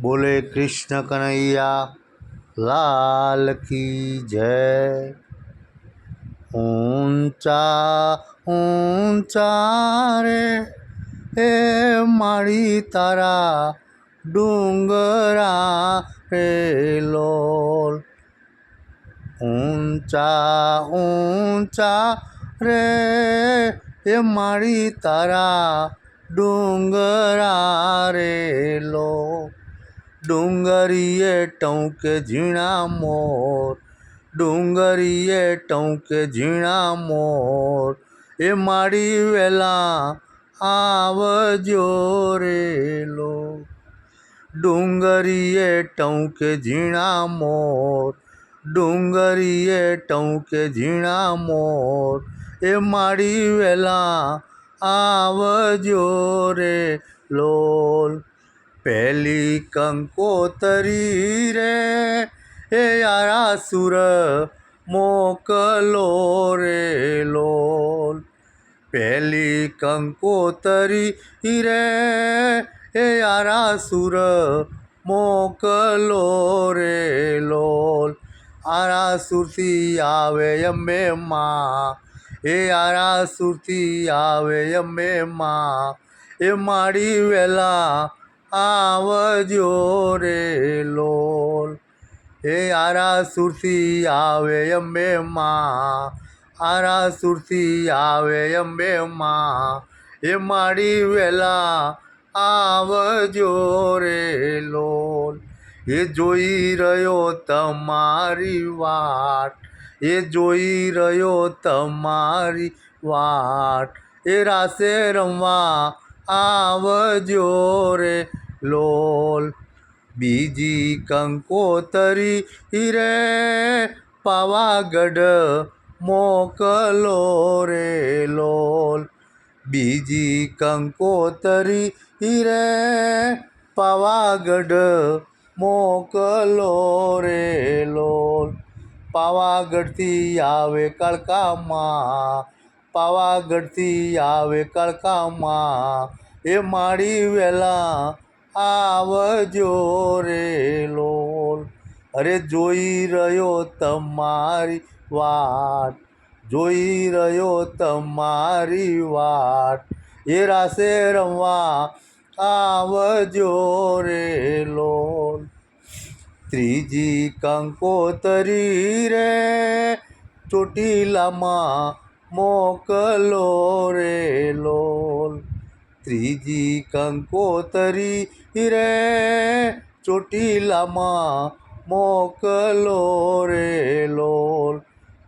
बोले कृष्ण कन्हैया लाल की जय। ऊंचा ऊंचा रे हे माड़ी तारा डूंगरा रे लोल। ऊंचा ऊंचा रे हे माड़ी तारा डूंगरा रे लोल। डूंगरिए टौके झीणा मोर, डूंगरिए टौके झीणा मोर, ए माड़ी वेला आवजो रे लो। डूंगरिए टौके झीणा मोर, डूंगरिए टौके झीणा मोर, ए माड़ी वेला आवजो रे लोल। पहली कंकोतरी रे हे यारा सुर मोकलो रे लोल। पहली कंकोतरी रे हे यारा सुर मोकलो रे लोल। आरा सुरती आवे अम्बे माँ, हे आरा सुरती आवे अम्बे माँ, ए माड़ी वेला आवजो रे लोल। हे आरा सुरती आवे अम्बे माँ, आरा सुरती आवे अम्बे माँ, ए माड़ी वेला आवजो रे लोल। ये जोई रह्यो तमारी वाट, ये जोई रह्यो तमारी वाट, ए रासे रमवा आवजो रे लोल। बीजी कंकोतरी रे पावागढ़ मोकलो रे लोल। बीजी कंकोतरी रे पावागढ़ मोकलो रे लोल। पावागढ़ थी आवे कालका माँ, पावागढ़ थी आवे कालका माँ, ए माड़ी वेला आवजो रे लोल। अरे जोई रह्यो तमारी वाट, जोई रह्यो तमारी वाट, ए रासे रमवा आवजो रे लोल। त्रीजी कंकोतरी रे ચોટીલામાં મોકલો રે લોલ। ત્રીજી કંકોતરી રે ચોટીલામાં મોકલો રે લોલ।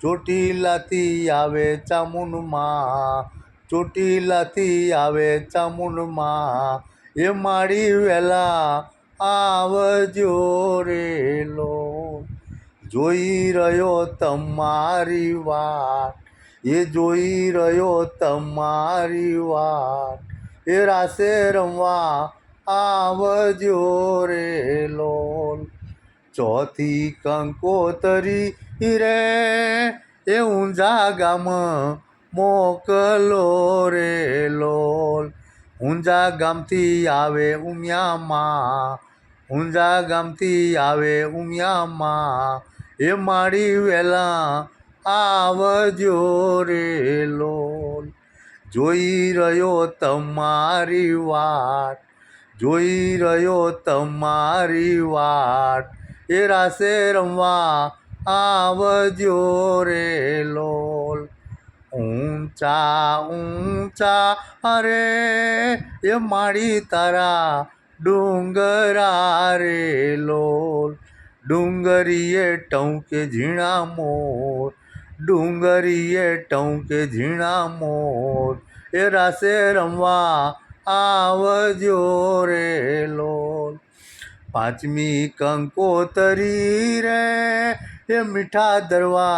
ચોટીલાથી આવે ચામુંડમાં, ચોટીલાથી આવે ચામુંડમાં, એ માડી વેલા आवजो रे लोल। जोई रह्यो तमारी वाट, ये जोई रह्यो तमारी वाट, ए रासे रमवा आवजो रे लोल। चौथी कंकोतरी रे ए ऊंझा गाम मोकलो रे लोल। ऊंझा गामथी आवे उमिया माँ, ऊंझा गामथी आवे उमिया माँ, ए माड़ी वेला आवजो रे लोल। जोई रह्यो तमारी वाट, जोई रह्यो तमारी वाट, ए रासे रमवा आवजो रे लोल। ऊंचा ऊंचा रे ये माड़ी तारा डूंगरा रे लोल। डूंगरिए टौके झीणा मोर, डूंगरिए टौके झीणा मोर, ए रासे रमवा आवजो रे लोल। पांचमी कंकोतरी रे ये मीठा दरवा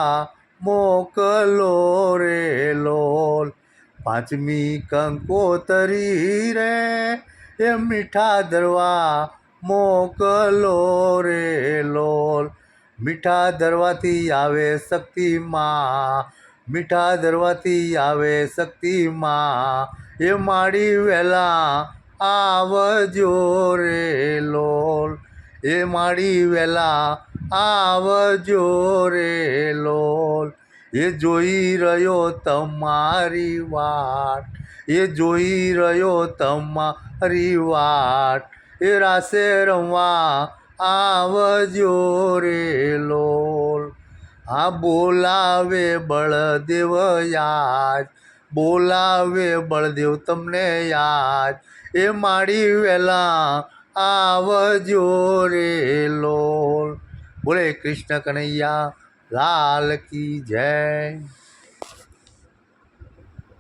मोकलो रे लोल। पांचमी कंकोतरी रे ये मीठा दरवा मोकलो रे लोल। मीठा दरवाथी आवे शक्ति माँ, मीठा दरवाथी आवे शक्ति माँ, ये माड़ी वेला आवजो रे लोल। એ માડી વેલા આવજો રે લોલ. એ જોઈ રહ્યો તમારી વાટ, એ જોઈ રહ્યો તમારી વાટ. એ રાસે રમવા આવજો રે લોલ. આ બોલાવે બળદેવ યાદ, બોલાવે બળદેવ તમને યાદ. એ માડી વેલા આવજો રે લોલ. બોલે કૃષ્ણ કનૈયા લાલ કી જય.